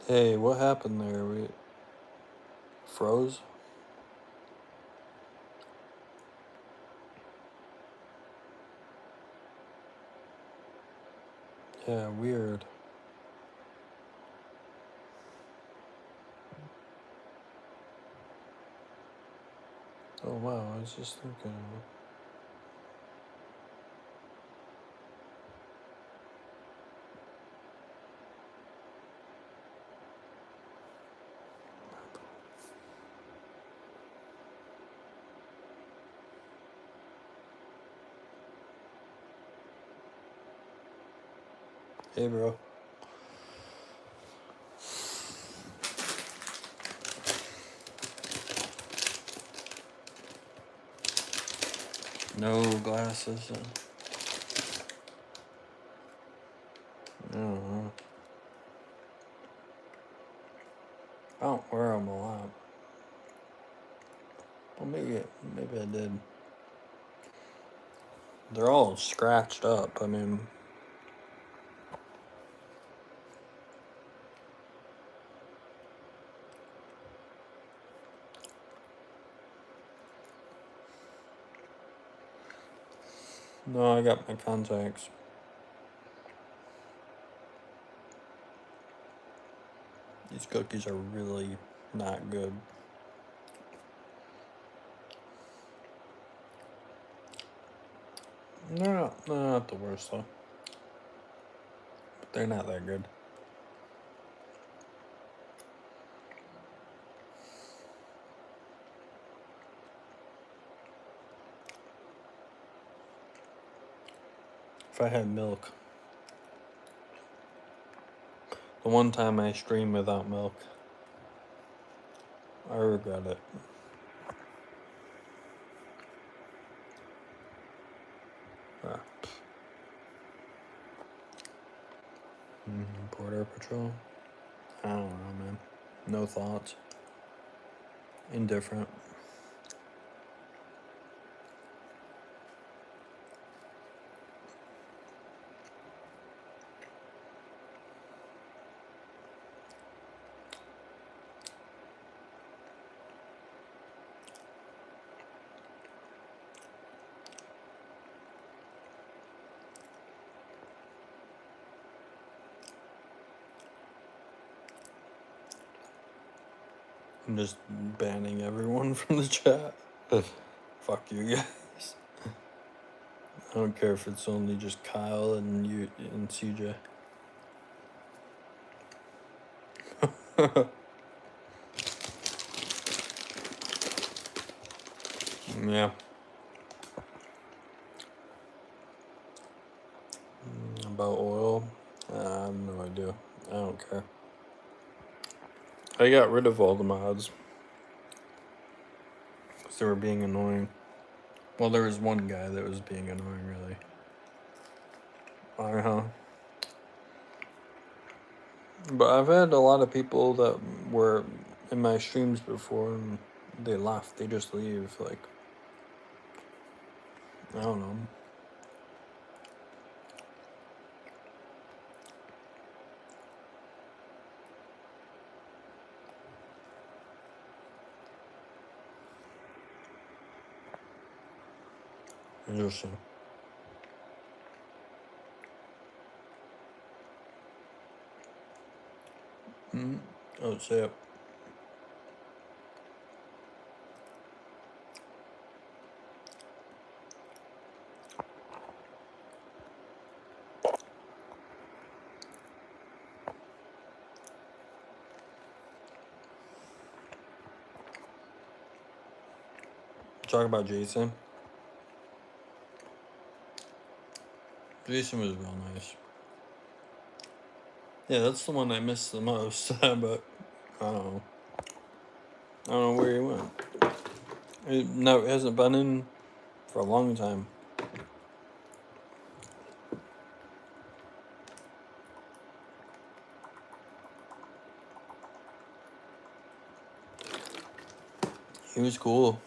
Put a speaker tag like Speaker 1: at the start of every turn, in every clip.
Speaker 1: Hey, what happened there? We froze? Yeah, weird. Oh wow, I was just thinking. Hey, bro. No glasses. I don't know. I don't wear them a lot. Well, maybe I did. They're all scratched up. I mean, no, I got my contacts. These cookies are really not good. They're not the worst though. But they're not that good. If I had milk. The one time I streamed without milk, I regret it. Ah. Border Patrol? I don't know, man. No thoughts. Indifferent. I'm just banning everyone from the chat. Fuck you guys. I don't care if it's only just Kyle and you and CJ. Yeah. About oil? I have no idea. I don't care. I got rid of all the mods because they were being annoying. Well, there was one guy that was being annoying, really. But I've had a lot of people that were in my streams before and they left. They just leave. Like, I don't know. Interesting. Oh, say it. Talk about Jason. Jason was real nice. Yeah, that's the one I missed the most. But I don't know. I don't know where he went. It hasn't been in for a long time. He was cool.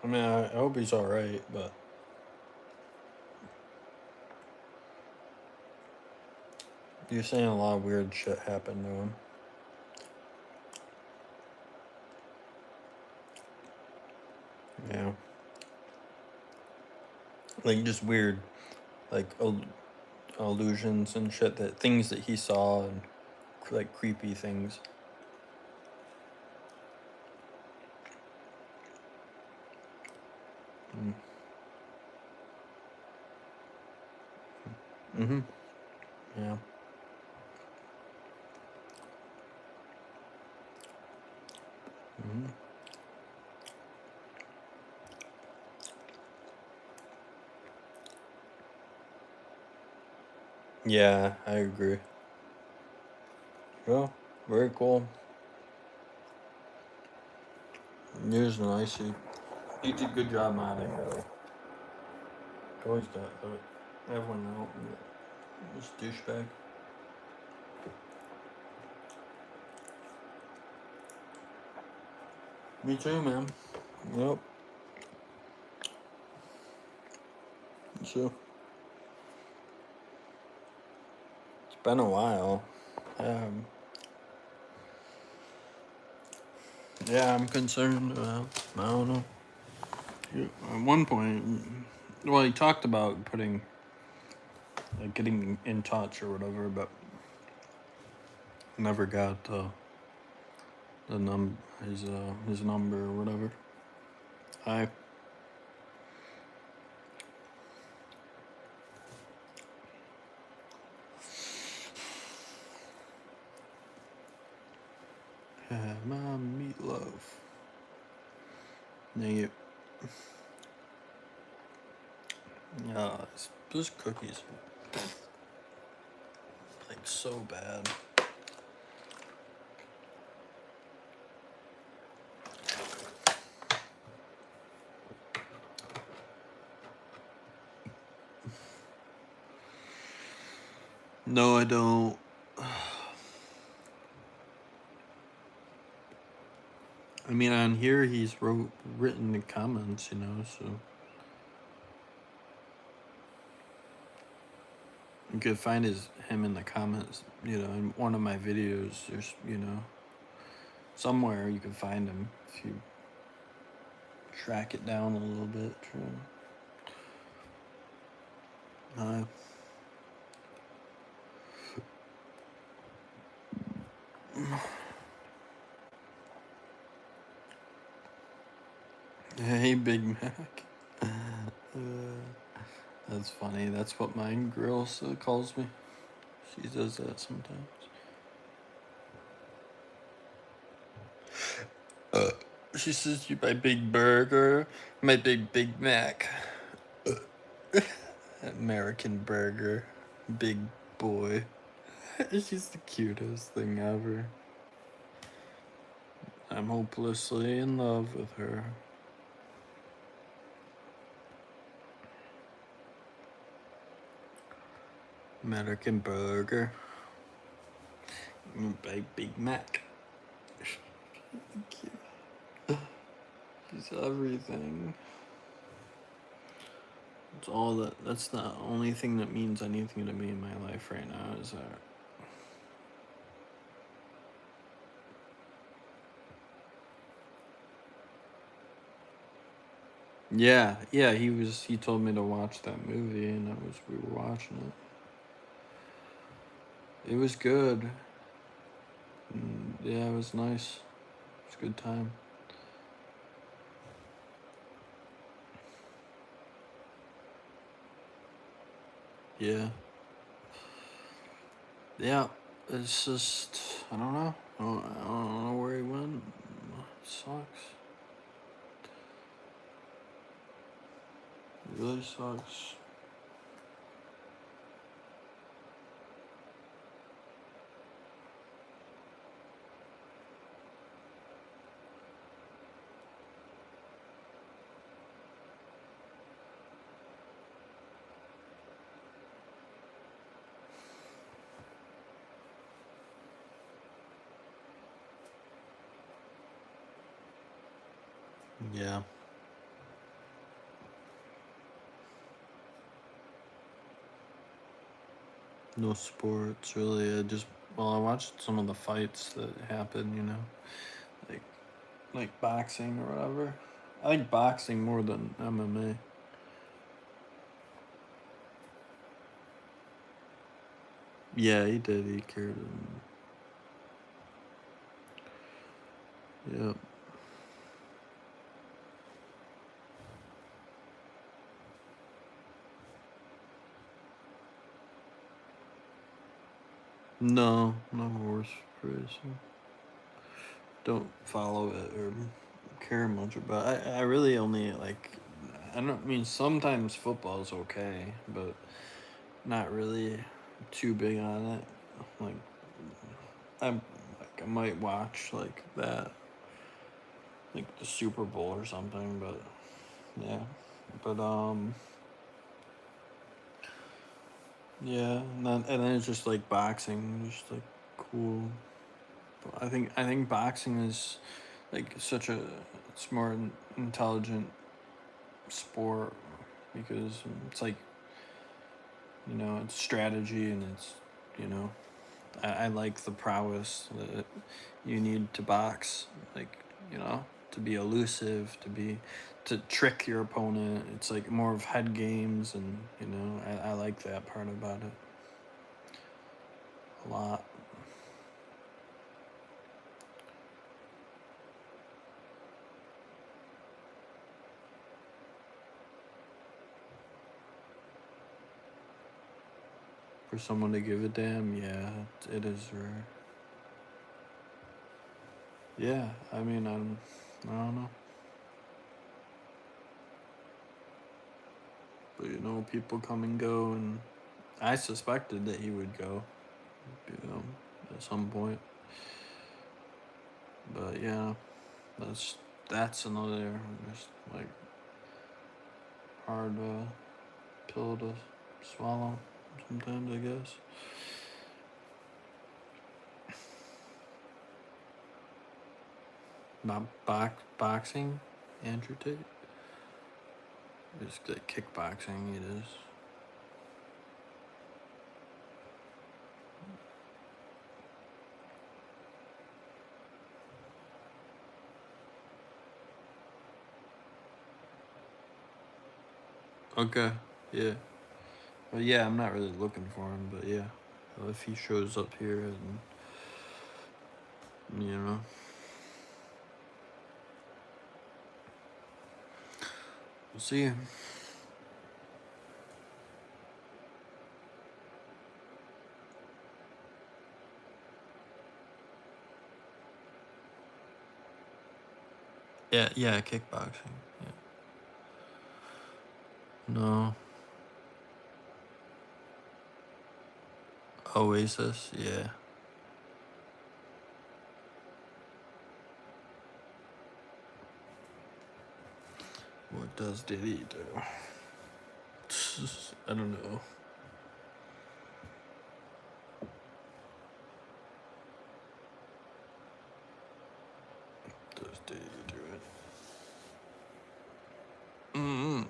Speaker 1: I mean, I hope he's alright, but You're saying a lot of weird shit happened to him. Yeah. Like, just weird, like, illusions and shit, that things that he saw, and, like, creepy things. Mm-hmm. Yeah. Mm-hmm. Yeah, I agree. Well, very cool. He was nice. He did a good job modding, though. Always got everyone out. This douchebag. Me too, man. Yep. So, it's been a while. Yeah, I'm concerned. I don't know. At one point, well, he talked about putting, like, getting in touch or whatever, but never got the his number or whatever. Hi. My meatloaf. Dang it. Those cookies, like, so bad. No, I don't. I mean, on here he's written the comments, so you could find him in the comments, in one of my videos. There's, somewhere you can find him if you track it down a little bit. Hey, Big Mac. That's funny. That's what my girl calls me. She does that sometimes. She says, "You my big burger, my Big Mac, American burger, big boy." She's the cutest thing ever. I'm hopelessly in love with her. American burger, Big Mac. Cute. She's everything. That's the only thing that means anything to me in my life right now, is that. Yeah, he told me to watch that movie, and we were watching it. It was good. Yeah, it was nice. It was a good time. Yeah. Yeah, it's just, I don't know. I don't know where he went. It sucks. It really sucks. Yeah. No sports really. I watched some of the fights that happened. Like like boxing or whatever. I like boxing more than MMA. Yeah, he did. He cured him. Yeah. No, no horse racing. Don't follow it or care much about it. I really only like. I don't mean sometimes football's okay, but not really too big on it. Like I might watch like that, like the Super Bowl or something. But yeah, but yeah, and then it's just like boxing, just like cool. But I think boxing is like such a smart and intelligent sport because it's like it's strategy and it's you know I like the prowess that you need to box, like to be elusive, to trick your opponent. It's like more of head games, and I like that part about it a lot. For someone to give a damn, yeah, it is rare. Yeah, I mean, I don't know, but people come and go, and I suspected that he would go, you know, at some point. But yeah, that's another just like hard pill to swallow sometimes, I guess. Not boxing, Andrew Tate. It's like kickboxing. It is. Okay. Yeah. But yeah, I'm not really looking for him. But yeah, if he shows up here, and you know, we'll see. Yeah. Yeah. Kickboxing. Yeah. No. Oasis. Yeah. What does Diddy do? I don't know. Does Diddy do it? Mm-hmm.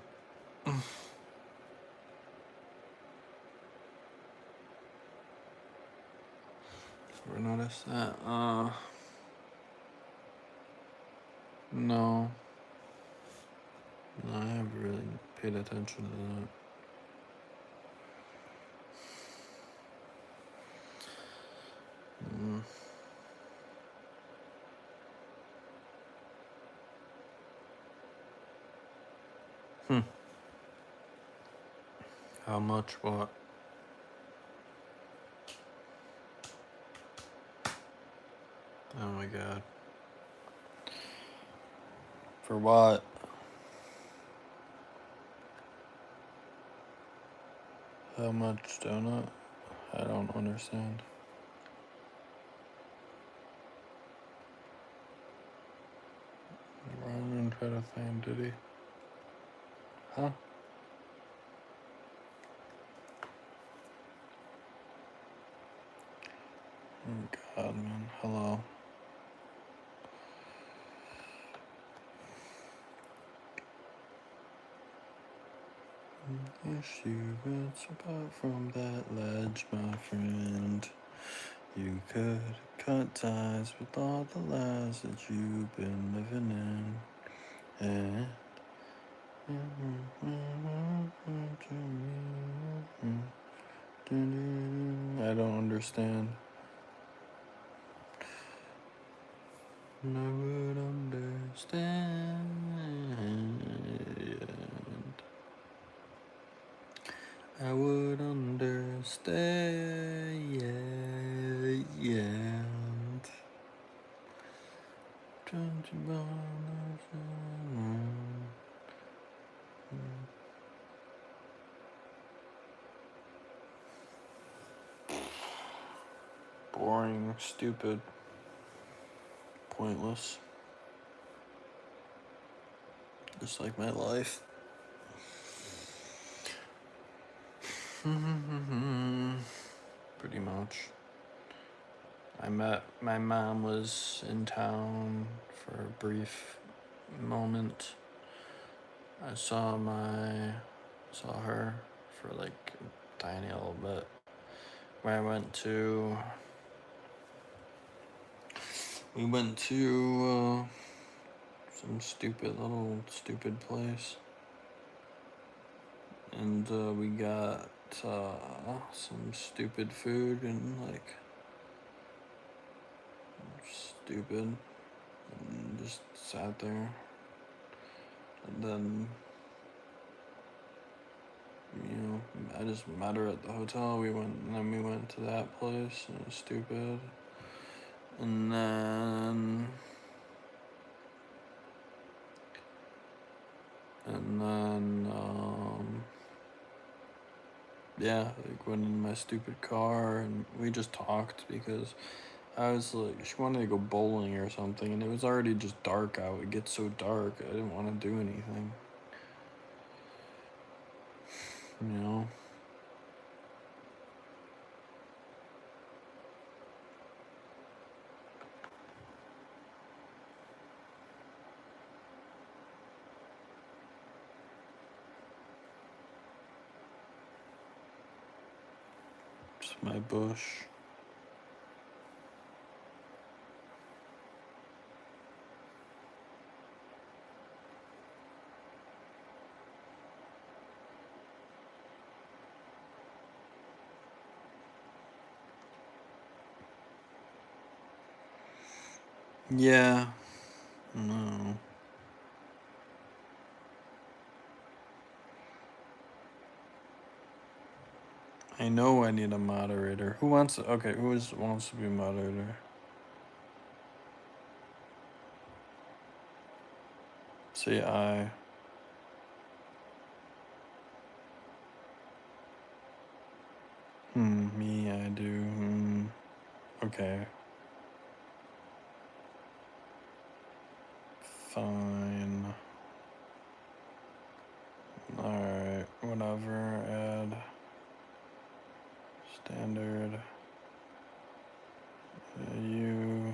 Speaker 1: Ever noticed that? No. No, I haven't really paid attention to that. Mm. Hmm. How much? What? Oh my god. For what? How much donut? I don't understand. Ryan tried to find Diddy. Huh? Oh god, man. Hello. Wish you would step out from that ledge, my friend. You could cut ties with all the lies that you've been living in. I don't understand. I would understand. I would understand. Boring, stupid, pointless. Just like my life. Pretty much. My mom was in town for a brief moment. I saw her for like a tiny little bit. Where we went to some stupid place. And we got some stupid food and like stupid and just sat there. And then, I just met her at the hotel. We went to that place and it was stupid. And then yeah, like went in my stupid car and we just talked because I was like, she wanted to go bowling or something, and it was already just dark out. It gets so dark, I didn't want to do anything. You know? It's my bush. Yeah. No. I know I need a moderator. Who wants to, okay, wants to be a moderator? Say I. Me, I do. Okay. Fine. Alright, whatever, add standard. You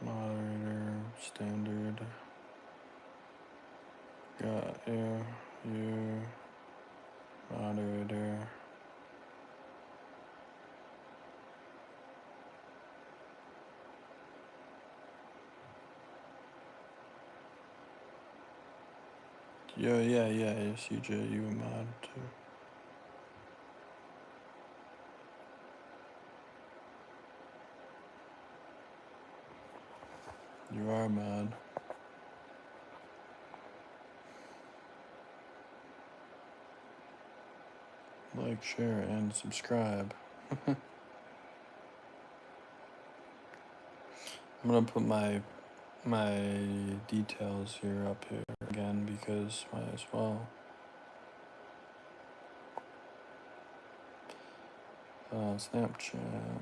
Speaker 1: moderator standard. Got you moderator. Yeah, CJ, you a mod too. You are a mod. Like, share, and subscribe. I'm gonna put my details here up here again because might as well. Snapchat.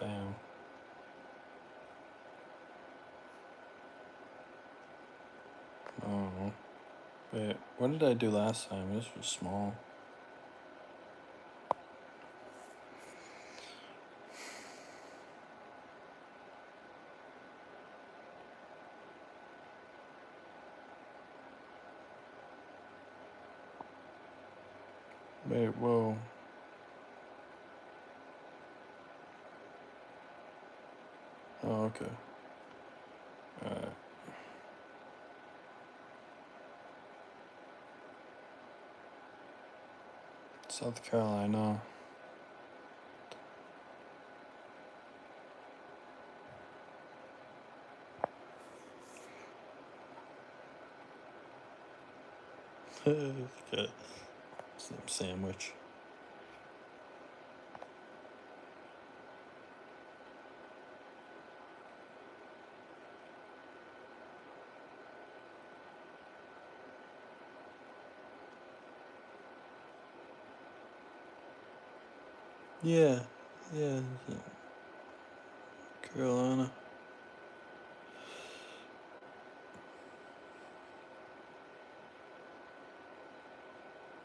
Speaker 1: Bam. Wait, what did I do last time? This was small. Wait, whoa. Oh, okay. Alright. South Carolina. Okay. Some sandwich. Yeah, yeah, Carolina.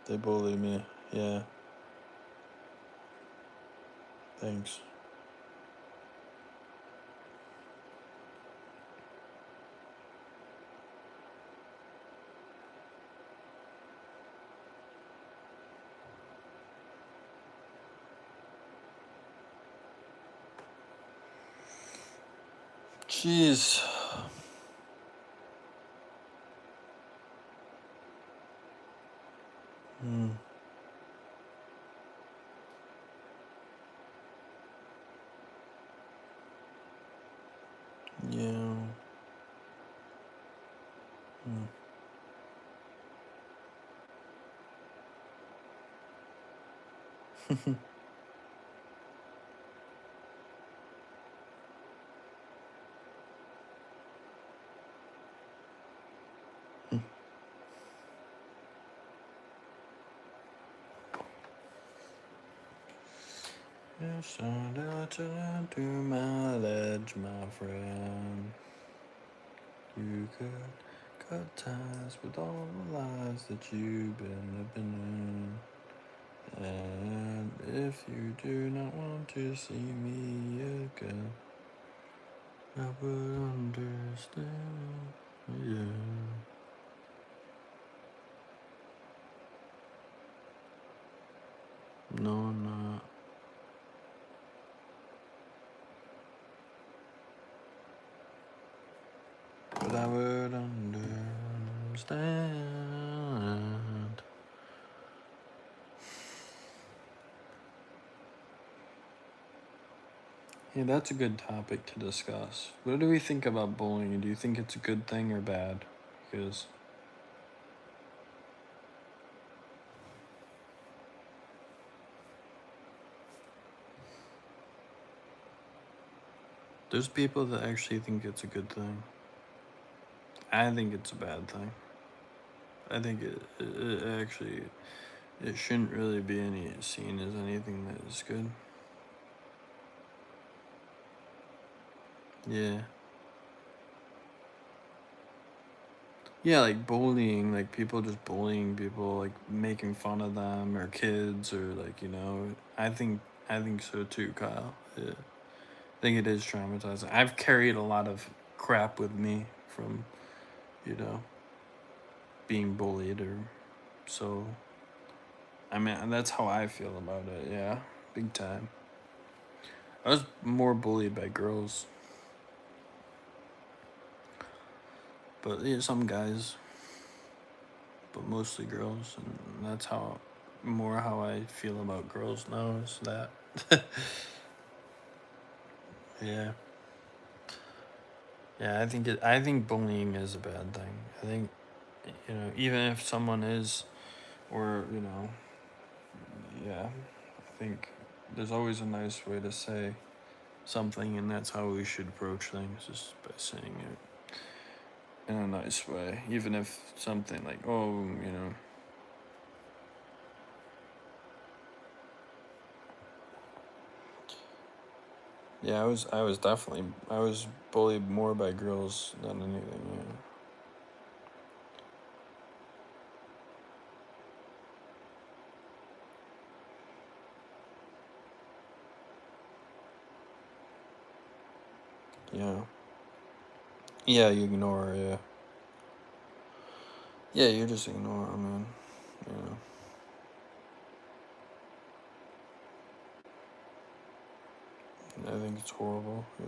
Speaker 1: They bully me. Yeah. Thanks. Jeez. Hmm. Yeah. Hmm. Yes, I to my ledge, my friend. You could cut ties with all the lies that you've been living in. And if you do not want to see me again, I would understand. Yeah. No, I'm not. But I would understand. Yeah, that's a good topic to discuss. What do we think about bullying? Do you think it's a good thing or bad? Because there's people that actually think it's a good thing. I think it's a bad thing. I think it actually it shouldn't really be seen as anything that is good. Yeah. Yeah, like bullying, like people just bullying people, like making fun of them or kids or like, I think so too, Kyle. Yeah. I think it is traumatizing. I've carried a lot of crap with me from, you know, being bullied or so I mean that's how I feel about it, yeah. Big time. I was more bullied by girls. But yeah, some guys, but mostly girls, and that's how I feel about girls now is that. Yeah. Yeah, I think bullying is a bad thing. I think even if someone is or, yeah, I think there's always a nice way to say something and that's how we should approach things just by saying it in a nice way. Even if something like, oh, yeah, I was bullied more by girls than anything, yeah. Yeah. Yeah, you ignore, yeah. Yeah, you just ignore, I mean, yeah. I think it's horrible, yeah.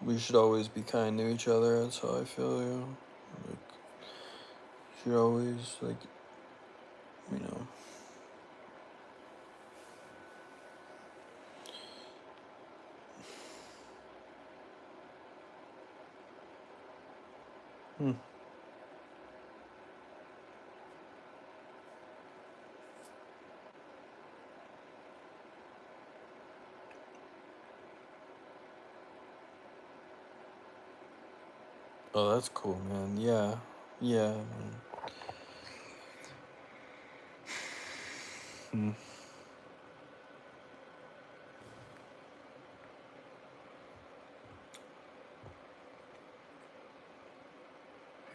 Speaker 1: We should always be kind to each other, that's how I feel, yeah. Like, should always, like, you know. Hmm. Oh, that's cool, man. Yeah. Yeah, man. Hmm.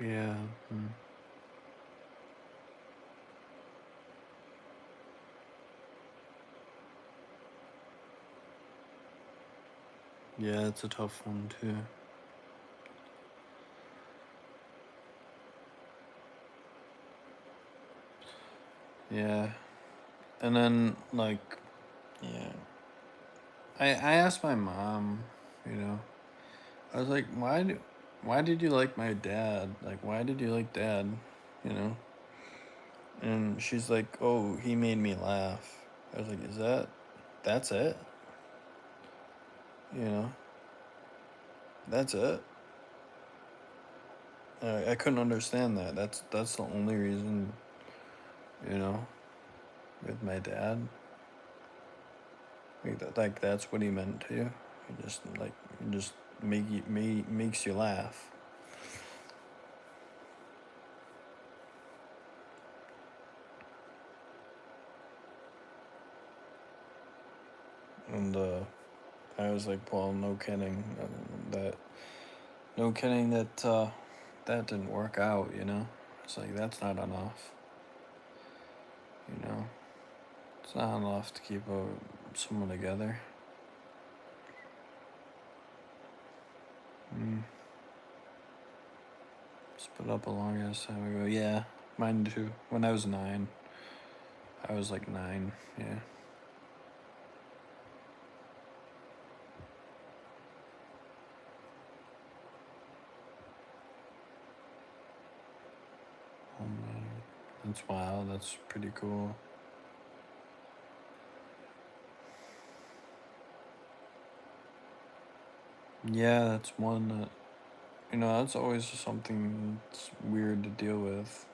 Speaker 1: Yeah. Hmm. Yeah, it's a tough one, too. Yeah. And then, like, yeah. I asked my mom, you know, I was like, why did you like my dad? Like, why did you like dad? You know? And she's like, oh, he made me laugh. I was like, that's it? You know? That's it? I couldn't understand that. That's the only reason, you know, with my dad. Like that's what he meant to you. He just like just makes you laugh. And I was like, well, no kidding. That no kidding that that didn't work out. You know, it's like that's not enough. You know, it's not enough to keep someone together. Mm. Split up a long ass time ago. Yeah, mine too. When I was 9, I was like 9. Yeah. Oh man, that's wild. That's pretty cool. Yeah, that's one that that's always something that's weird to deal with.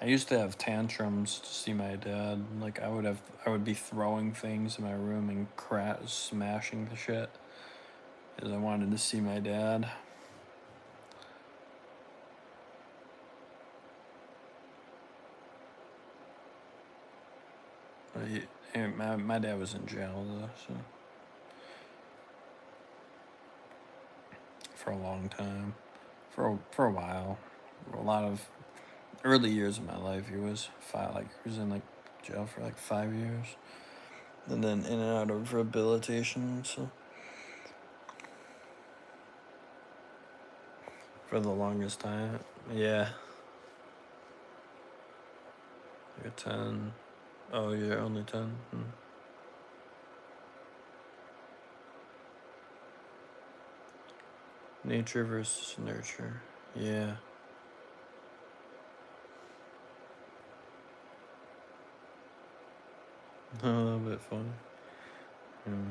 Speaker 1: I used to have tantrums to see my dad. Like I would be throwing things in my room and smashing the shit because I wanted to see my dad. But my dad was in jail though, so for a long time, for a while, a lot of early years of my life, he was in like jail for like 5 years, and then in and out of rehabilitation. So for the longest time, yeah, you're 10. Oh, you're only 10. Hmm. Nature versus nurture. Yeah, a little bit funny. Hmm.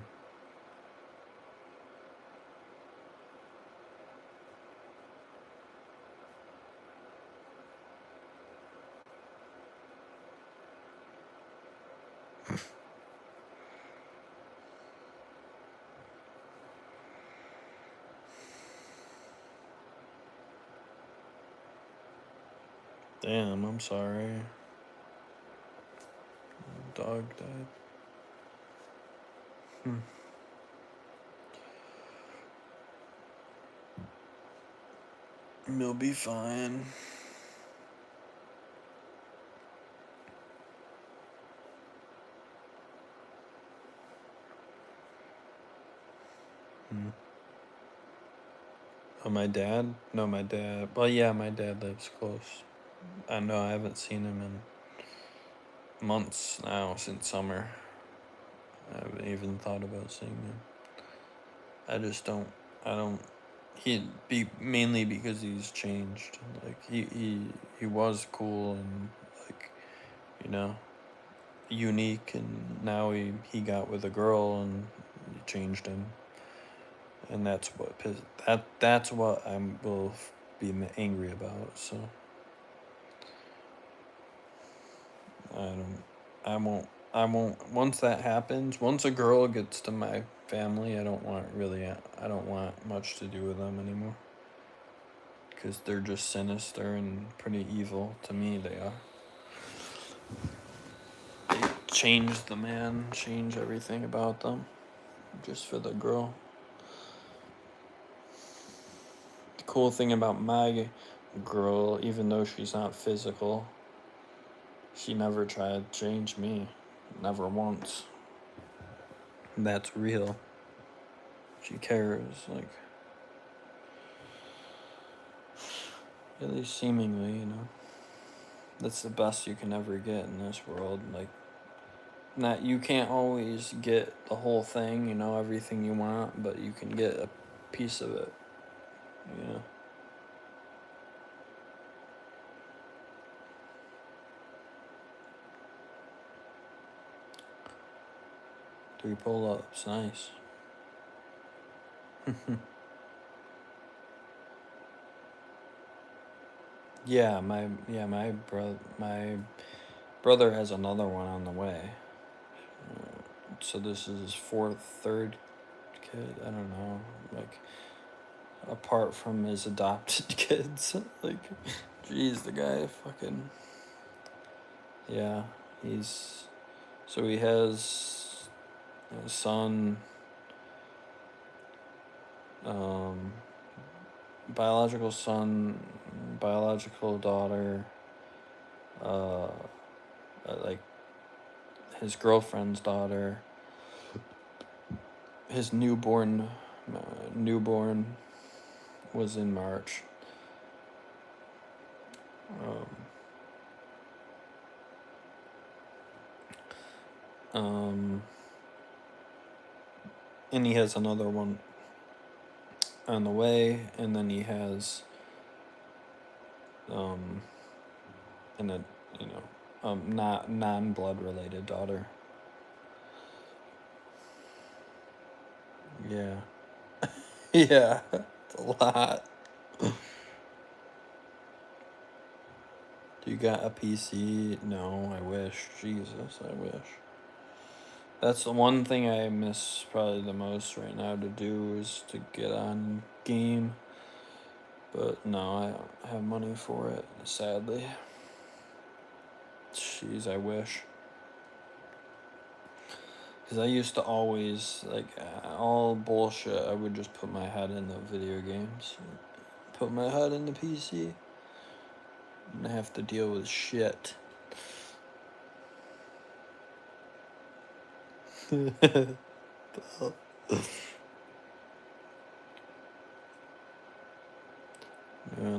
Speaker 1: Damn, I'm sorry. Dog died. Hmm. You'll be fine. Oh, my dad? No, my dad. Well, yeah, my dad lives close. I know I haven't seen him in months now, since summer. I haven't even thought about seeing him. I just don't. I don't. He'd be mainly because he's changed. Like he was cool and like, you know, unique, and now he got with a girl and it changed him, and that's what I will be angry about. So I don't. I won't. Once that happens, once a girl gets to my family, I don't want much to do with them anymore. Because they're just sinister and pretty evil to me. They are. They change the man, change everything about them, just for the girl. The cool thing about my girl, even though she's not physical, she never tried to change me. Never once. That's real. She cares, like, at least seemingly, you know. That's the best you can ever get in this world. Like, not you can't always get the whole thing, you know, everything you want, but you can get a piece of it, you know. Three pull-ups, nice. My brother has another one on the way. So this is his third kid. I don't know, like, apart from his adopted kids. Like, geez, the guy fucking, yeah. He's so he has a son, um, biological son, biological daughter, uh, like his girlfriend's daughter, his newborn was in March. Um, and he has another one on the way, and then he has, and a, you know, not non-blood related daughter. Yeah. Yeah, it's a lot. Do you got a PC? No, I wish. Jesus, I wish. That's the one thing I miss probably the most right now to do is to get on game. But no, I don't have money for it, sadly. Jeez, I wish. Because I used to always, like, all bullshit, I would just put my head in the video games. Put my head in the PC. And have to deal with shit. On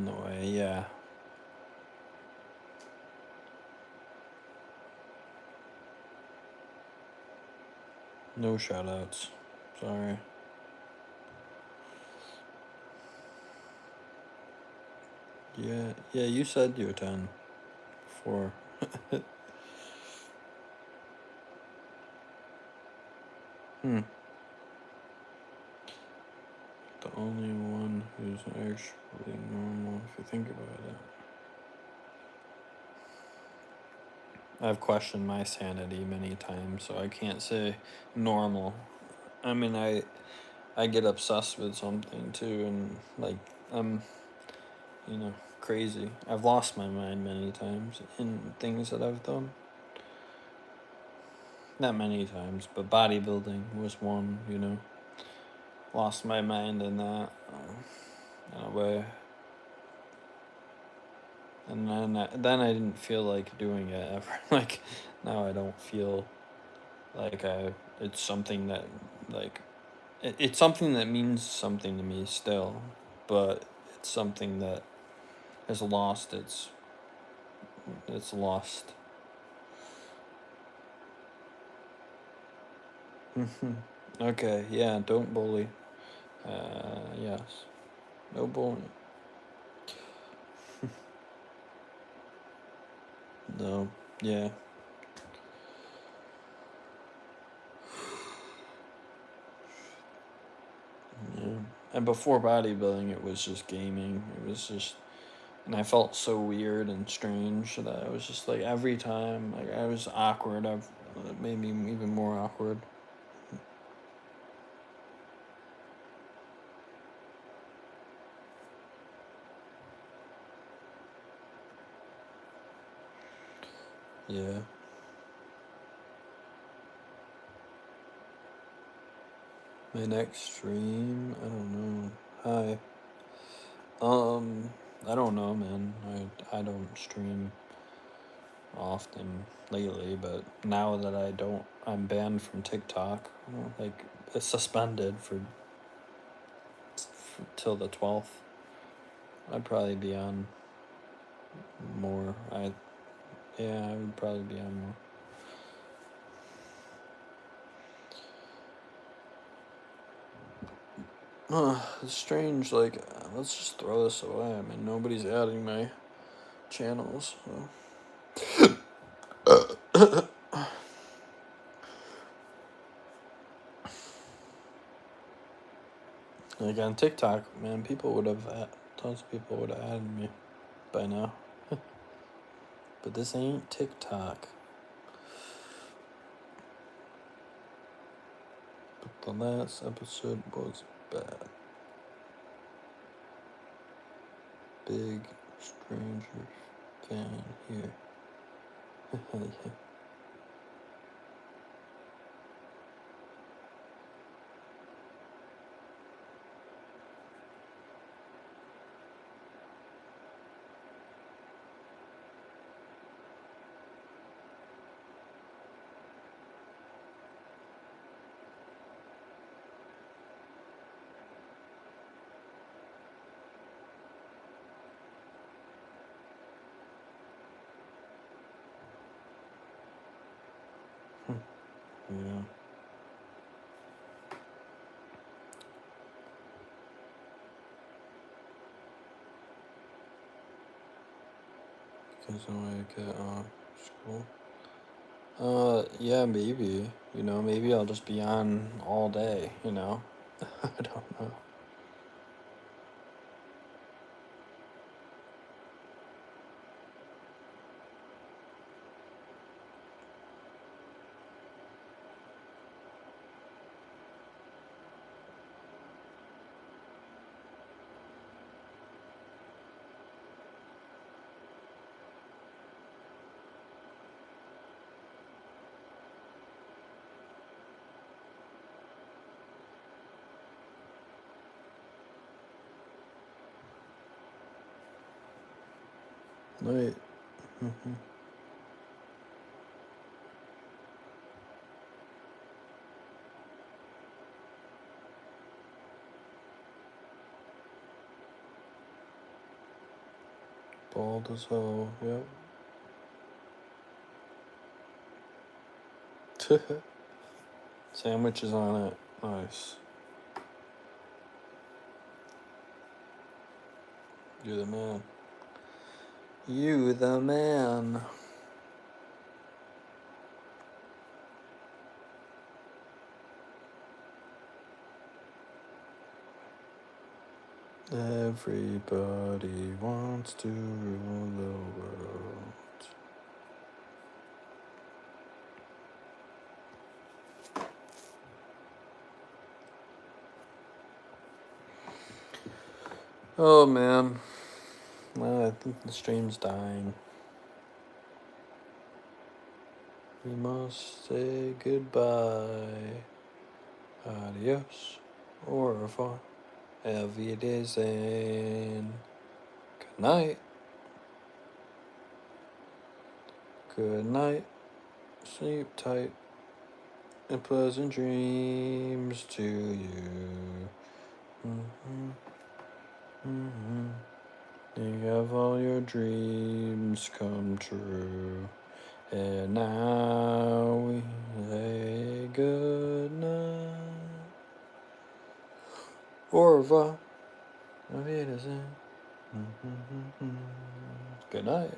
Speaker 1: the way, yeah. No shoutouts. Sorry. Yeah, you said you were 10 before. Hmm. The only one who's actually normal, if you think about it. I've questioned my sanity many times, so I can't say normal. I mean, I get obsessed with something too, and like I'm, you know, crazy. I've lost my mind many times in things that I've done. Not many times, but bodybuilding was one, you know. Lost my mind in that, in a way. And then I didn't feel like doing it ever. Like, now I don't feel like it's something that, like, it's something that means something to me still, but it's something that has lost it's lost. Okay, yeah, don't bully. Yes. No bullying. No. Yeah. Yeah. And before bodybuilding, it was just gaming. It was just, and I felt so weird and strange that I was just like every time, like I was awkward. It made me even more awkward. Yeah. My next stream, I don't know. Hi. I don't know, man. I don't stream often lately, but now that I'm banned from TikTok. Like it's suspended for till the 12th. I'd probably be on more. Yeah, I would probably be on more. It's strange. Like, let's just throw this away. I mean, nobody's adding my channels. So. Like on TikTok, man, tons of people would have added me by now. But this ain't TikTok. But the last episode was bad. Big stranger fan here. Yeah. Because I want to get school. Yeah, maybe. Maybe I'll just be on all day, I don't know. Night. Bald as hell, yep. Sandwiches on it. Nice. You the man. You the man. Everybody wants to rule the world. Oh man. Well, I think the stream's dying. We must say goodbye. Adios. Au revoir. Auf Wiedersehen. Good night. Good night. Sleep tight. and pleasant dreams to you. Mm-hmm. Mm-hmm. You have all your dreams come true. And now we say good night. Au revoir. Auf Wiedersehen. Good night.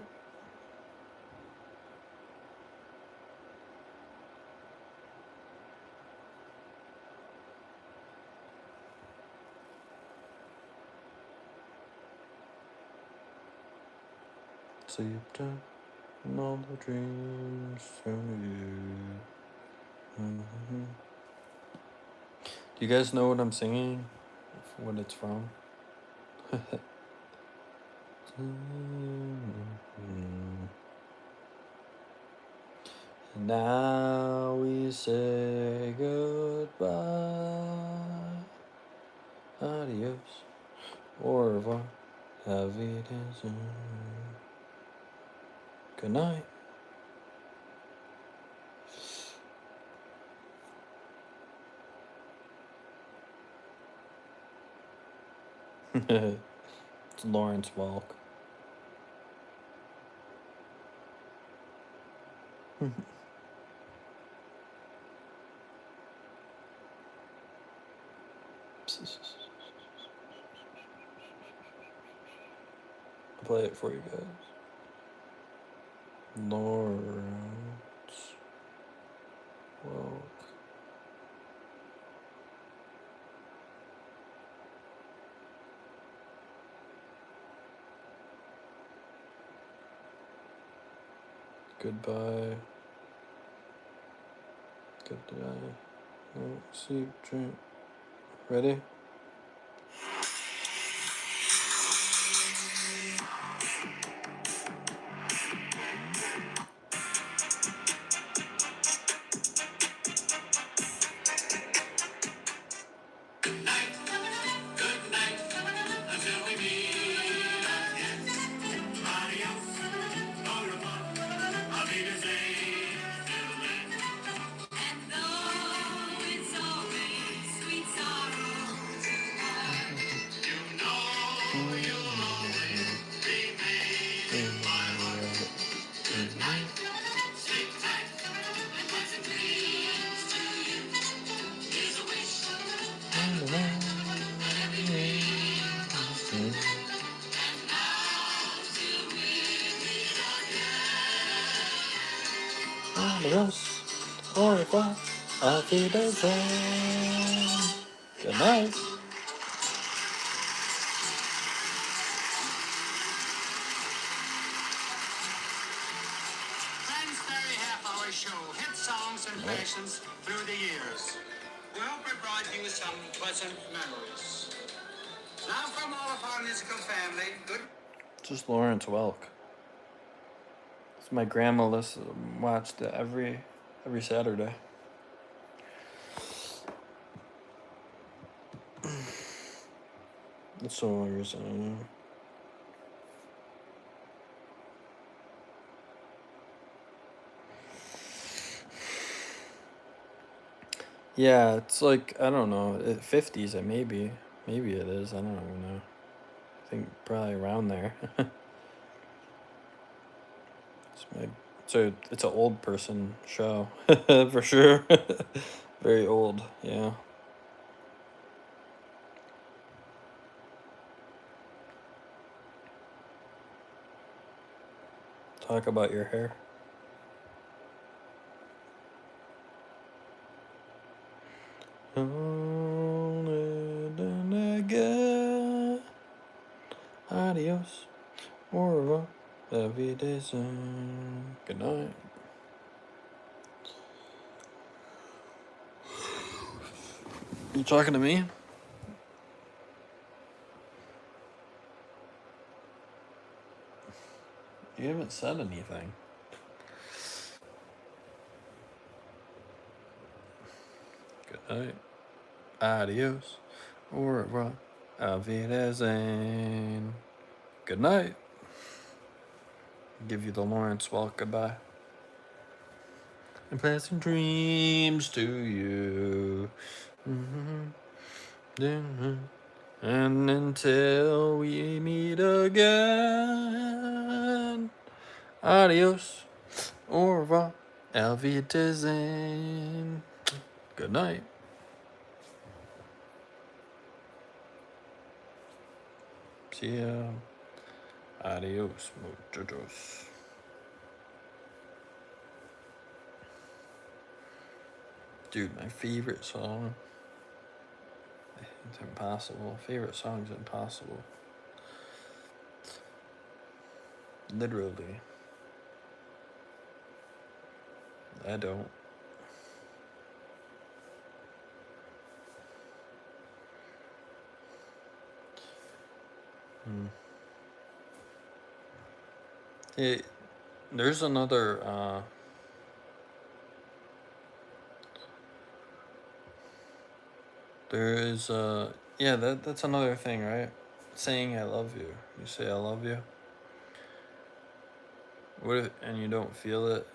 Speaker 1: Sleep tight and all the dreams from you. Do you guys know what I'm singing? What it's from? Now we say goodbye. Adios. Au revoir. Auf Wiedersehen. Good night. It's Lawrence Welk. I'll play it for you guys. Lawrence Welk. Goodbye. Good night. No sleep, dream. Ready? Adios. Au revoir. Auf Wiedersehen. Good night.
Speaker 2: Lansbury half-hour show, hit songs and fashions through the years. We hope it brought you some pleasant memories. Now from all of our musical family, good.
Speaker 1: Just Lawrence Welk. It's my grandma watched it every Saturday. That's so interesting. Yeah, it's like I don't know, 50s. Maybe it is. I don't even know. I think probably around there. It's an old person show for sure. Very old. Yeah. Talk about your hair. Adios. Au revoir. Auf Wiedersehen. Good night. You talking to me? You haven't said anything. Good night. Adios. Au revoir. Auf Wiedersehen. Good night. Give you the Lawrence Welk goodbye. and pleasant dreams to you. And until we meet again, adios, au revoir, auf Wiedersehen. Good night. See ya. Adios, muchachos. Dude, my favorite song. It's impossible. Favorite song's impossible. Literally. I don't. Hey, there's another there is yeah, that's another thing, right? Saying I love you. You say I love you. What if and you don't feel it?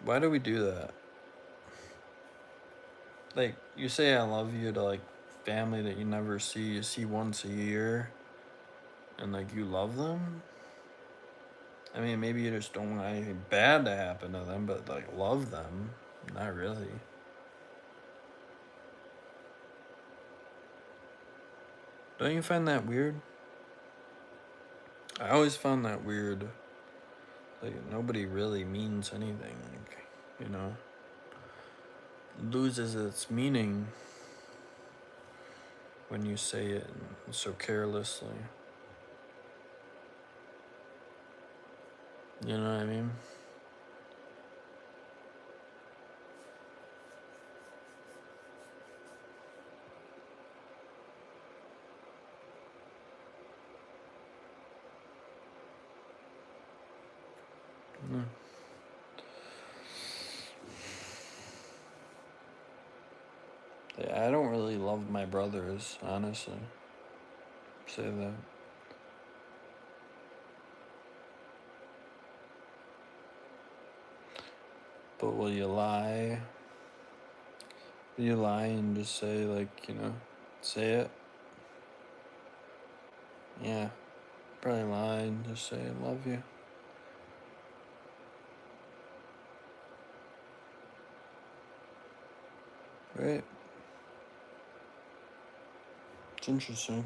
Speaker 1: Why do we do that? Like you say I love you to like family that you never see, you see once a year and like you love them? I mean, maybe you just don't want anything bad to happen to them, but like love them, not really. Don't you find that weird? I always found that weird. Like nobody really means anything. Like, you know, loses its meaning when you say it so carelessly. You know what I mean? Mm. Yeah, I don't really love my brothers, honestly. Say that. But will you lie? Will you lie and just say, like, you know, say it? Yeah. Probably lie and just say, I love you. Right? It's interesting.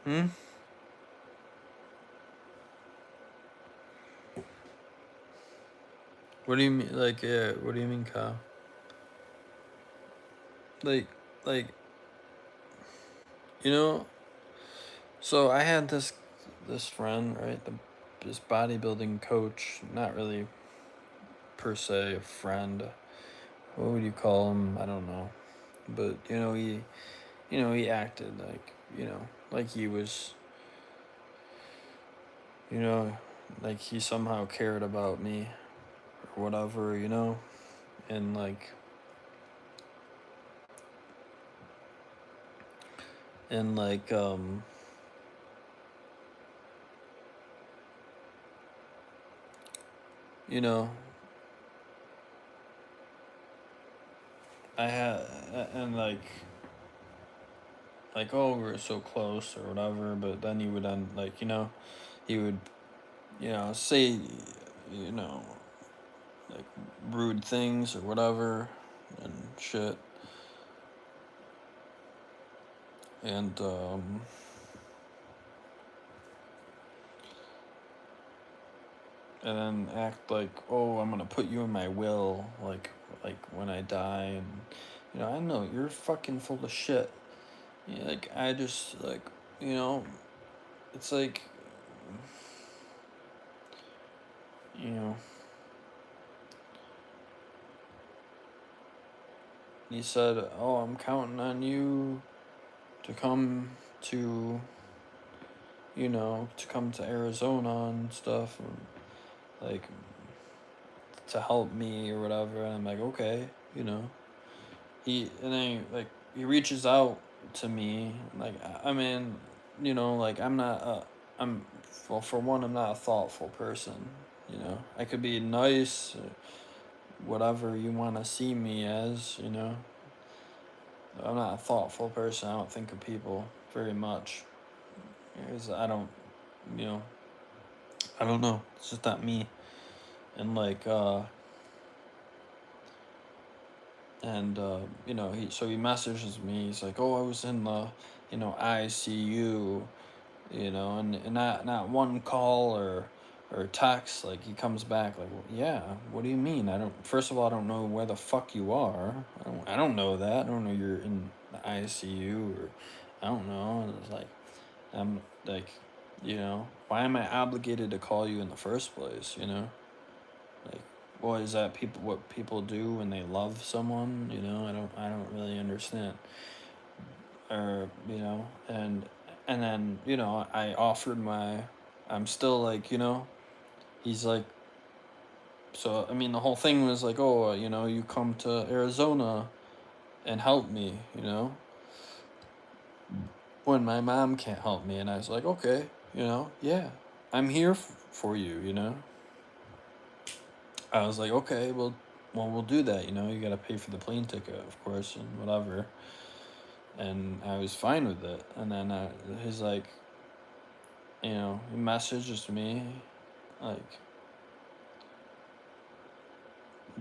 Speaker 1: Hmm? What do you mean? Like, yeah, what do you mean, Kyle? Like, like, you know, so I had this friend, right? This bodybuilding coach, not really per se a friend. What would you call him? I don't know. But he acted like, like he was, you know, like he somehow cared about me or whatever, and like and like you know, I had and like oh we were so close or whatever, but then he would end like he would say you know like rude things or whatever and shit and and then act like, oh, I'm gonna put you in my will, like when I die, and I know you're fucking full of shit. Yeah, like I just like, you know, it's like, you know, he said, oh, I'm counting on you to come to, to come to Arizona and stuff, and like to help me or whatever. And I'm like, okay, He and then like he reaches out to me. Like, I mean, you know, like I'm not I'm well, for one, I'm not a thoughtful person. You know, I could be nice, whatever you want to see me as. You know, I'm not a thoughtful person. I don't think of people very much. Because I don't, you know, I don't know. It's just not me. And like, you know, he messages me. He's like, "Oh, I was in the, you know, ICU, you know," and not one call or text. Like he comes back like, well, "Yeah, what do you mean? I don't. First of all, I don't know where the fuck you are. I don't know that. I don't know you're in the ICU or I don't know." And it's like, I'm like, you know, why am I obligated to call you in the first place? You know, like, what is that people what people do when they love someone? You know, I don't really understand. Or you know, and then you know, I offered my, I'm still like, you know, he's like, so I mean, the whole thing was like, oh, you know, you come to Arizona and help me, you know, when my mom can't help me, and I was like, okay, you know, yeah, I'm here for you, you know. I was like, okay, well, we'll do that. You know, you gotta pay for the plane ticket, of course, and whatever. And I was fine with it. And then he's like, you know, he messages me, like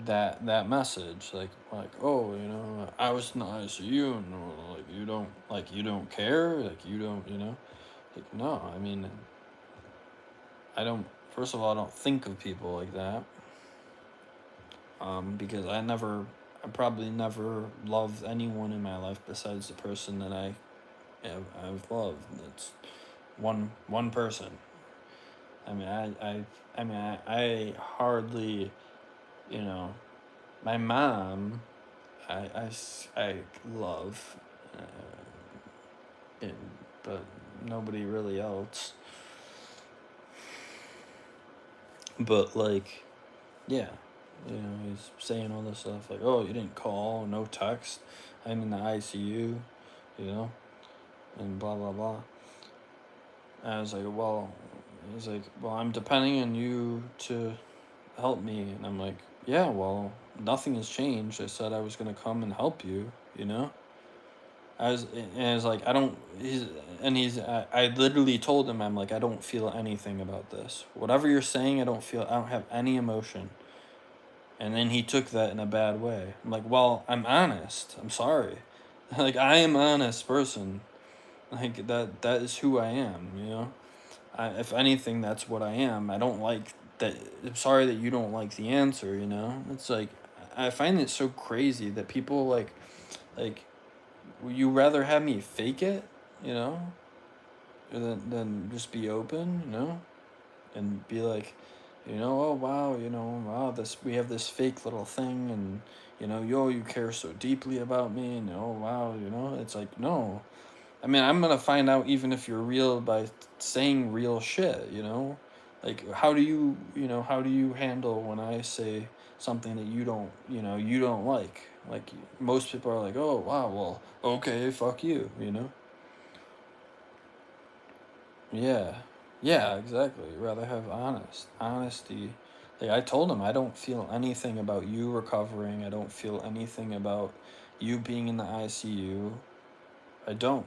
Speaker 1: that message, like oh, you know, I was in the ICU, and like you don't care, like you don't, you know, like no, I mean, I don't. First of all, I don't think of people like that. Because I probably never loved anyone in my life besides the person that I've loved. It's one person. I mean, I hardly, you know, my mom, I love, uh, it, but nobody really else. But like, yeah, you know, he's saying all this stuff like, oh, you didn't call, no text, I'm in the ICU, you know, and blah blah blah. And I was like, well, he's like, well, I'm depending on you to help me, and I'm like, yeah, well, nothing has changed. I said I was gonna come and help you, you know. And I was like, I don't. I literally told him, I'm like, I don't feel anything about this. Whatever you're saying, I don't feel. I don't have any emotion. And then he took that in a bad way. I'm like, well, I'm honest. I'm sorry. Like I am an honest person. Like that is who I am. You know. If anything, that's what I am. I don't like that. I'm sorry that you don't like the answer. You know. It's like I find it so crazy that people like would you rather have me fake it, you know, than just be open, you know, and be like, you know, oh wow, you know, wow, this we have this fake little thing, and you know, yo, you care so deeply about me, and oh wow, you know, it's like no, I mean, I'm gonna find out even if you're real by saying real shit, you know, like how do you handle when I say something that you don't like most people are like, oh wow, well, okay, fuck you, you know. Yeah. Yeah, exactly. Rather have honesty. Like I told him I don't feel anything about you recovering. I don't feel anything about you being in the ICU. I don't.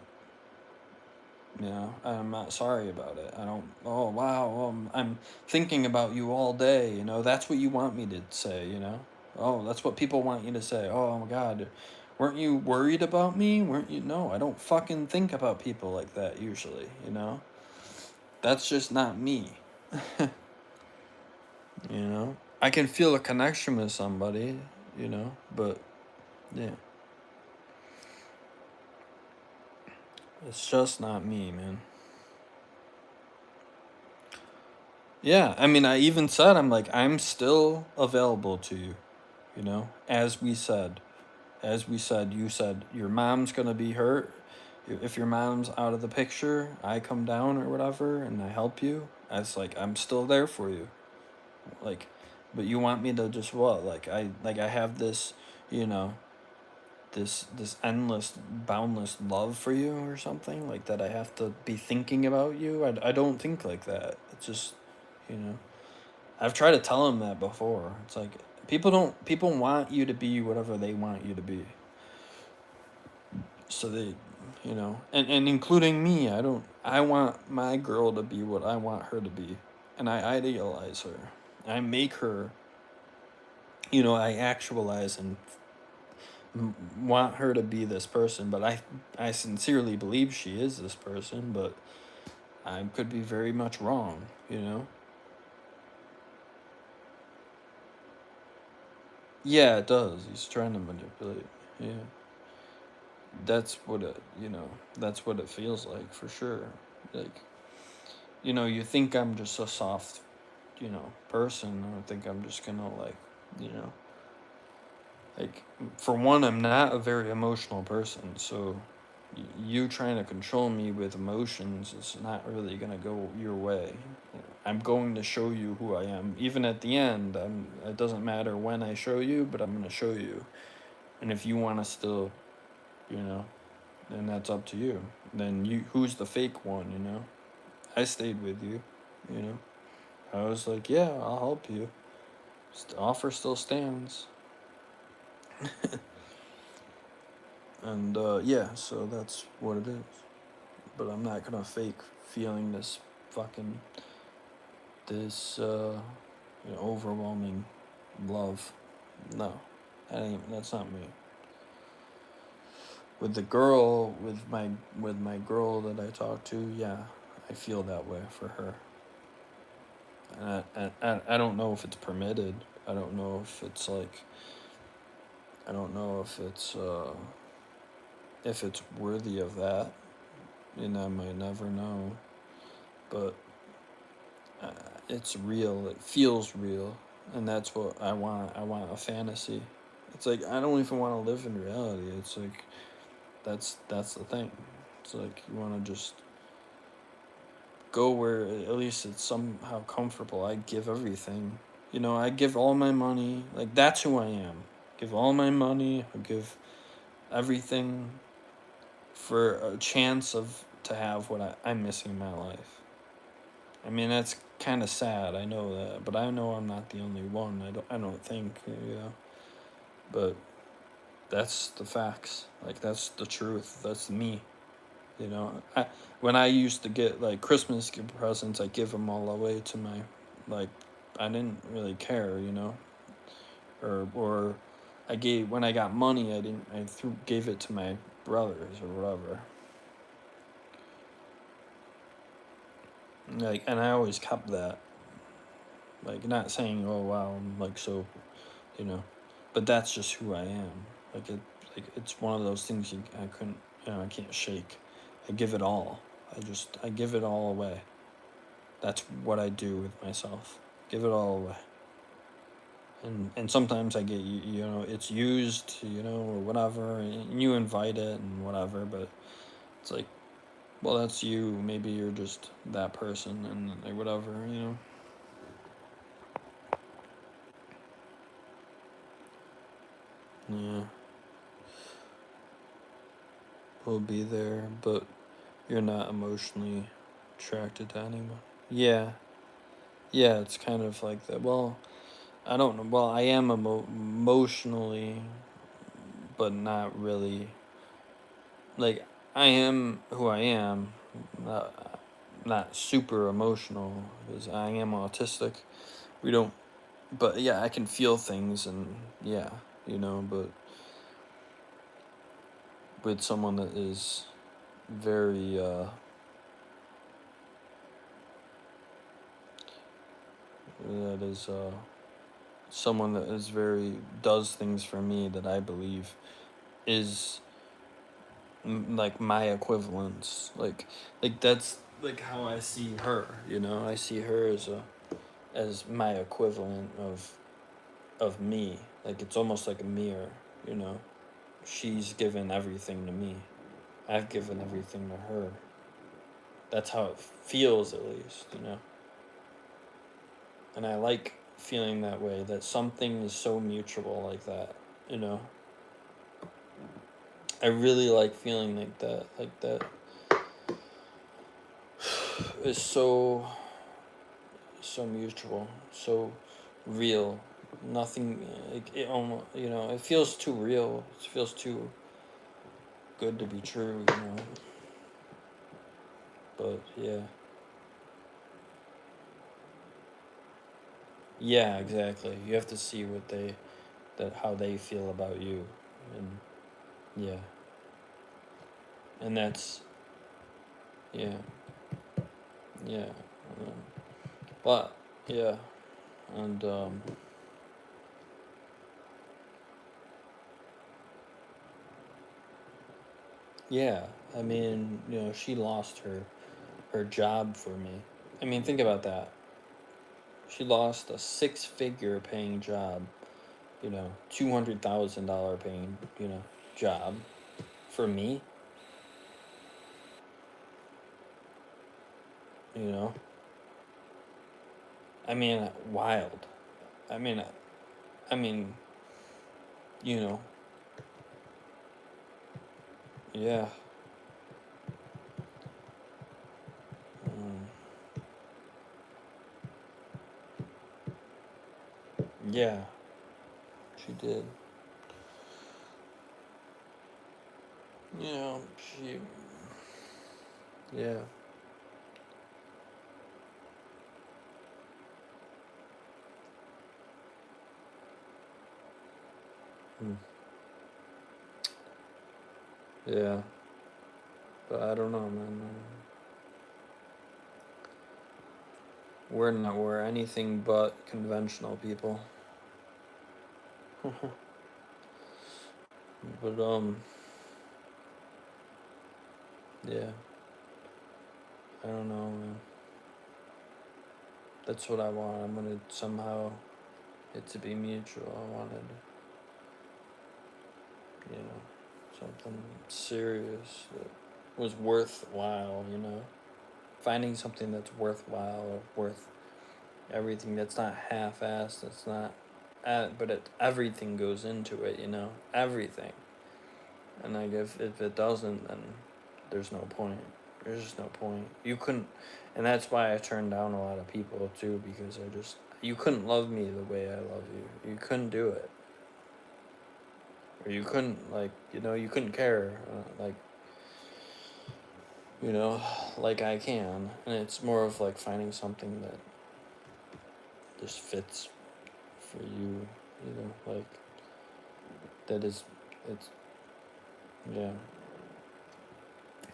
Speaker 1: You know, I'm not sorry about it. I don't. Oh wow, I'm thinking about you all day. You know, that's what you want me to say. You know, oh, that's what people want you to say. Oh my God, weren't you worried about me? Weren't you? No, I don't fucking think about people like that usually. You know, that's just not me. You know, I can feel a connection with somebody. You know, but yeah, it's just not me, man. Yeah, I mean, I even said I'm like I'm still available to you. You know, as we said, you said your mom's gonna be hurt. If your mom's out of the picture, I come down or whatever and I help you. It's like I'm still there for you. Like, but you want me to just what? Like I have this, you know, this endless, boundless love for you or something, like that I have to be thinking about you. I don't think like that. It's just, you know, I've tried to tell him that before. It's like people want you to be whatever they want you to be. So they, you know, and including me, I want my girl to be what I want her to be. And I idealize her. I make her, you know, I actualize and want her to be this person, but I sincerely believe she is this person, but I could be very much wrong, you know? Yeah, it does. He's trying to manipulate. Yeah. That's what it, you know, that's what it feels like for sure. Like, you know, you think I'm just a soft, you know, person. I think I'm just gonna, like, you know, like, for one, I'm not a very emotional person, so you trying to control me with emotions is not really gonna go your way. I'm going to show you who I am. Even at the end, it doesn't matter when I show you, but I'm gonna show you. And if you want to still, you know, then that's up to you. Then who's the fake one, you know? I stayed with you, you know. I was like, yeah, I'll help you. Offer still stands. And yeah, so that's what it is. But I'm not gonna fake feeling this fucking this you know, overwhelming love. No, that's not me. With the girl, with my girl that I talk to, yeah, I feel that way for her. And I don't know if it's permitted. I don't know if it's like, I don't know if it's worthy of that, and I might never know. But uh, it's real. It feels real, and that's what I want. I want a fantasy. It's like I don't even want to live in reality. It's like that's the thing. It's like you want to just go where at least it's somehow comfortable. I give everything. You know, I give all my money. Like that's who I am. Give all my money. I give everything for a chance of to have what I'm missing in my life. I mean, that's kind of sad. I know that, but I know I'm not the only one. I don't think, you know. But that's the facts. Like that's the truth. That's me. You know, when I used to get like Christmas gift presents, I give them all away to my, like, I didn't really care, you know, or I gave when I got money, I gave it to my brothers or whatever. Like, and I always kept that. Like, not saying, oh wow, I'm like so, you know, but that's just who I am. Like it's one of those things I couldn't, you know, I can't shake. I give it all. I give it all away. That's what I do with myself. Give it all away. And sometimes I get you know it's used, you know, or whatever, and you invite it and whatever, but it's like, well, that's you. Maybe you're just that person and like whatever, you know. Yeah, we'll be there, but you're not emotionally attracted to anyone. Yeah, yeah, it's kind of like that. Well, I don't know. Well, I am emotionally, but not really. Like, I am who I am, not super emotional because I am autistic. We don't, but yeah, I can feel things and yeah, you know, but with someone that is very, that is, someone that is very, does things for me that I believe is like my equivalence. Like that's like how I see her, you know, I see her as my equivalent of me. Like it's almost like a mirror, you know. She's given everything to me. I've given everything to her. That's how it feels, at least, you know. And I like feeling that way, that something is so mutual like that, you know. I really like feeling like that. Like that is so mutual, so real. Nothing. It almost, it feels too real. It feels too good to be true. But yeah. Yeah, exactly. You have to see how they feel about you, and yeah, and that's yeah, yeah, um, but yeah, and yeah. I mean, she lost her job for me. I mean, think about that. She lost a six-figure paying job, $200,000 paying, job for me. You know, I mean, wild. I mean, I mean, you know, yeah. Um, yeah, she did. She, yeah. Mm, yeah, but I don't know, man. We're anything but conventional people. But yeah, I don't know, man. That's what I want. I wanted somehow it to be mutual. I wanted, something serious that was worthwhile. Finding something that's worthwhile, or worth everything. That's not half-assed. That's not, but everything goes into it. Everything. And like if it doesn't, then there's no point. There's just no point. You couldn't, and that's why I turned down a lot of people too, because you couldn't love me the way I love you. You couldn't do it, or you couldn't, like, you couldn't care, you know like I can. And it's more of like finding something that just fits for you. Like that is, it's yeah.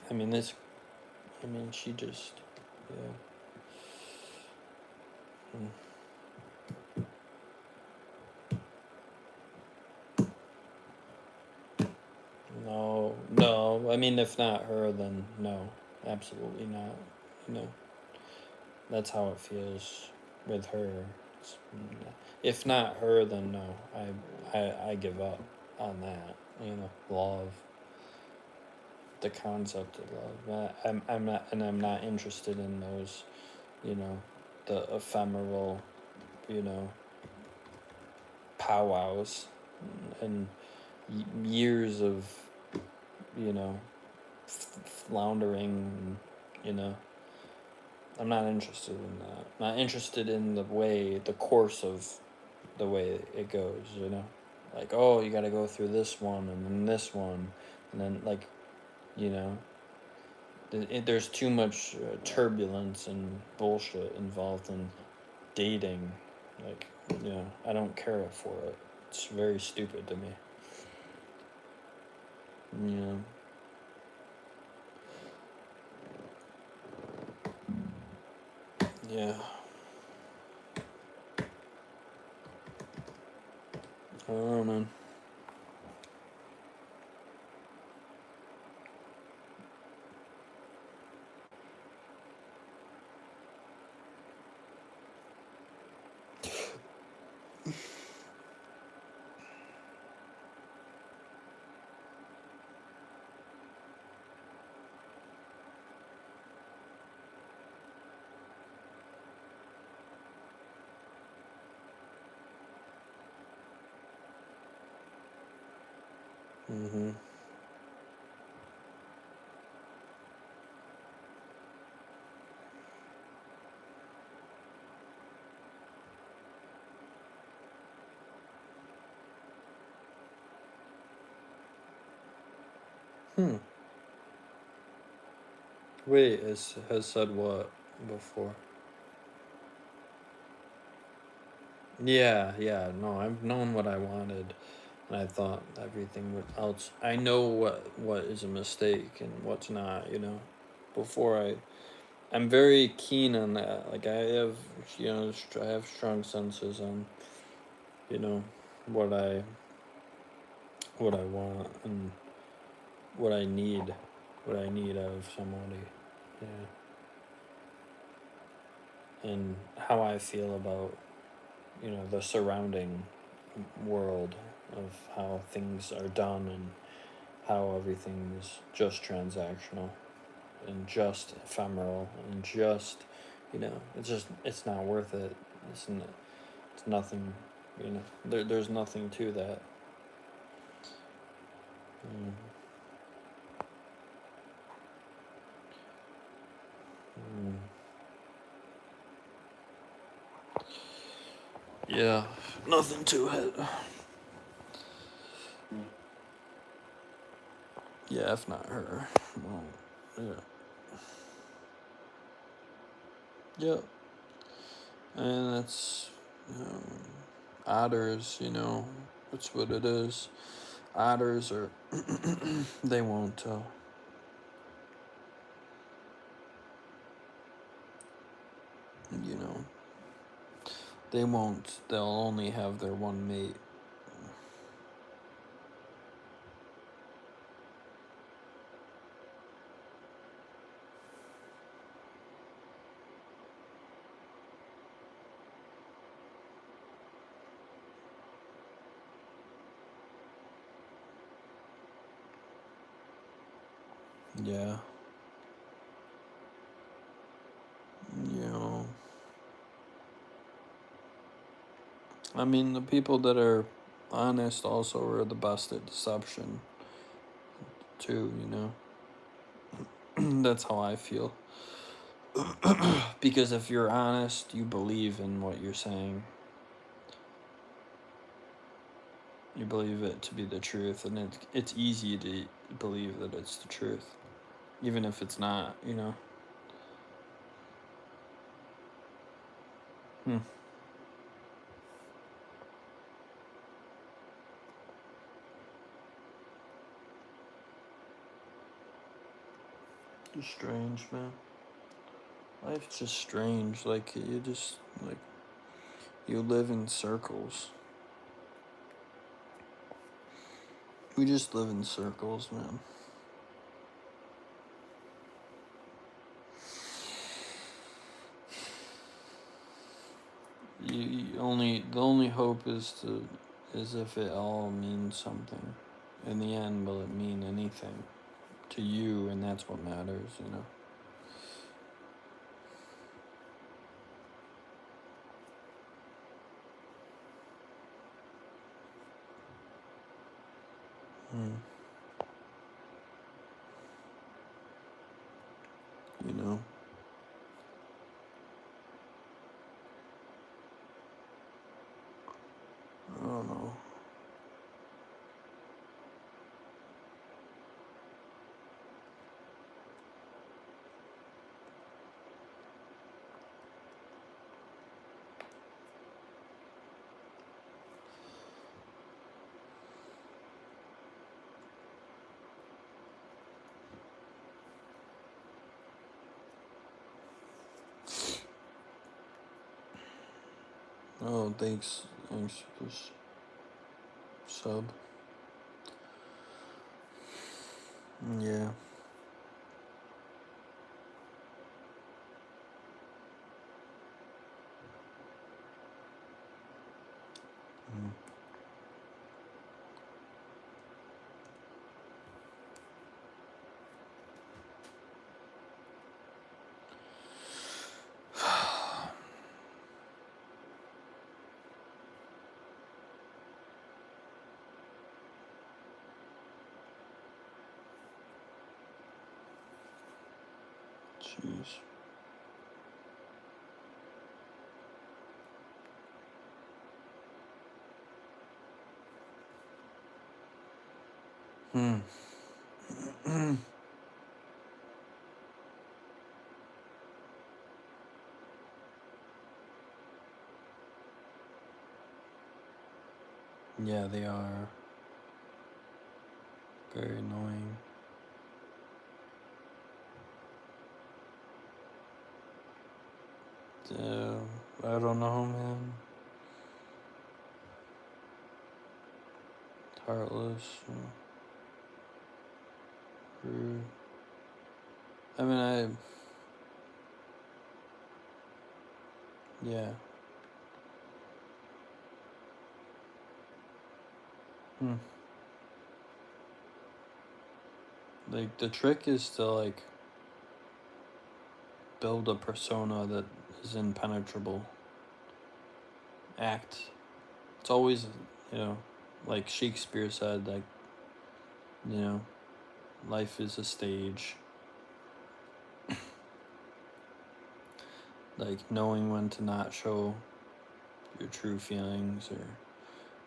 Speaker 1: I mean this. I mean she just, yeah. Mm. No, no. I mean, if not her, then no, absolutely not. You know, that's how it feels with her. It's- If not her, then no. I give up on that. Love, the concept of love. I'm not, and I'm not interested in those. You know, the ephemeral. You know, powwows, and years of, you know floundering. You know, I'm not interested in that. Not interested in the course of the way it goes. Like, oh, you got to go through this one and then this one, and then, like, you know, there's too much turbulence and bullshit involved in dating. Like, I don't care for it. It's very stupid to me. Yeah. Yeah. I don't know, man. Mm-hmm. Hmm. Wait, has said what before? Yeah, yeah. No, I've known what I wanted, and I thought everything would else. I know what is a mistake and what's not. Before I'm very keen on that. Like I have, I have strong senses on, you know, what I what I want and what I need, what I need out of somebody. Yeah, and how I feel about the surrounding world of how things are done and how everything is just transactional and just ephemeral and just it's not worth it. It's nothing. There's nothing to that. Mm. Mm. Yeah, nothing to it. Yeah, if not her. Well, yeah. Yep. And it's otters, that's what it is. Otters are, they won't, you know, they won't, they'll only have their one mate. Yeah. You know, I mean, the people that are honest also are the best at deception, too, That's how I feel. Because if you're honest, you believe in what you're saying. You believe it to be the truth, and it's easy to believe that it's the truth, even if it's not. Hmm. Just strange, man. Life's just strange. Like you just like you live in circles. We just live in circles, man. The only hope is if it all means something. In the end, will it mean anything to you? And that's what matters. Hmm. You know. I don't know. Oh, thanks for this sub. Yeah. Mm. Jeez. Hmm. Yeah, they are very annoying. Yeah, I don't know, man. Heartless, rude. I mean, yeah. Hmm. Like, the trick is to, like, build a persona that is impenetrable. Act. It's always, you know, like Shakespeare said, like, you know, life is a stage. Like, knowing when to not show your true feelings, or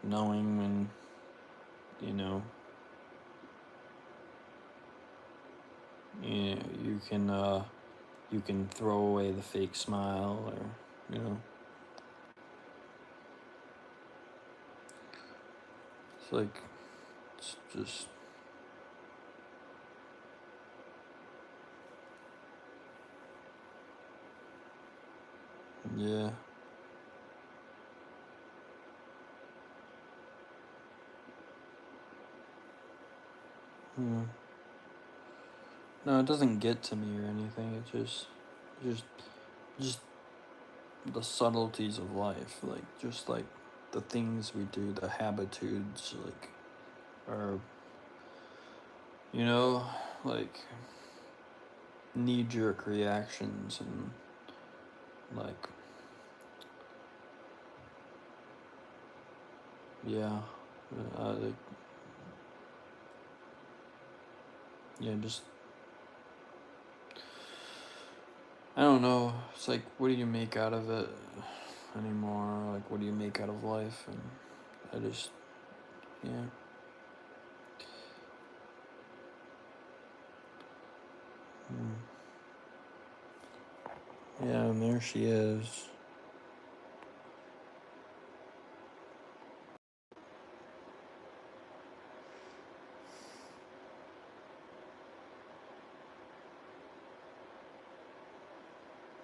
Speaker 1: knowing when, you know, you can throw away the fake smile, or, you know. It's like, it's just, yeah. Hmm. No, it doesn't get to me or anything. It just, just the subtleties of life, like, just like the things we do, the habitudes, like, are, you know, like, knee-jerk reactions, and, like, yeah, like, yeah, just, I don't know. It's like, what do you make out of it anymore? Like, what do you make out of life? And I just, yeah. Mm. Yeah, and there she is.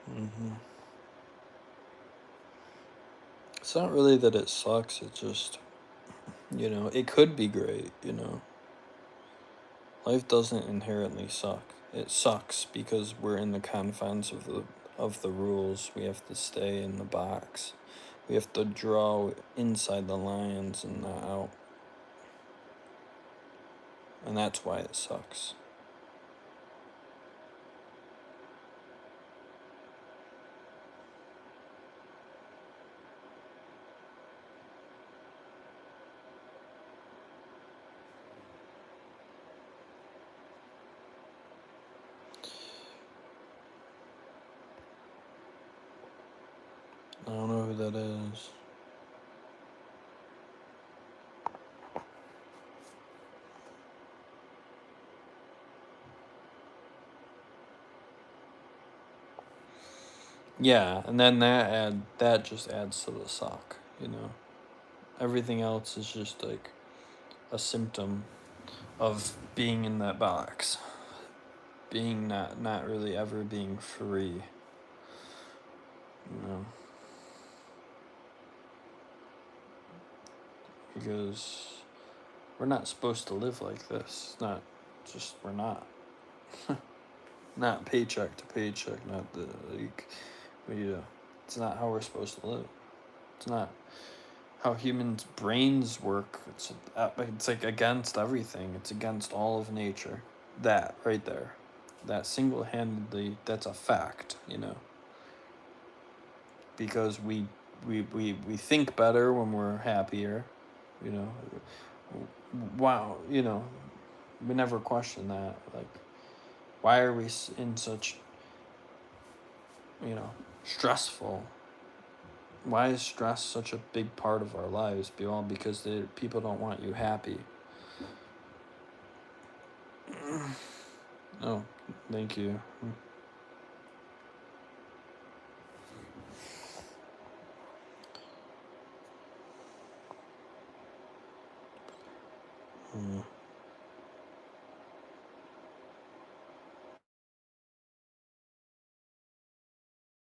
Speaker 1: Hmm. It's not really that it sucks. It's just, you know, it could be great, you know. Life doesn't inherently suck. It sucks because we're in the confines of the rules. We have to stay in the box. We have to draw inside the lines and not out. And that's why it sucks. I don't know who that is. Yeah, and then that just adds to the suck, you know. Everything else is just like a symptom of being in that box. Being not really ever being free. You know. Because we're not supposed to live like this. It's not just, we're not. Not paycheck to paycheck, not the, like, it's not how we're supposed to live. It's not how humans' brains work. It's like against everything. It's against all of nature. That right there, that single-handedly, that's a fact, you know. Because we think better when we're happier, you know. Wow, you know, we never question that. Like, why are we in such, you know, stressful? Why is stress such a big part of our lives? Well, because people don't want you happy. Thank you.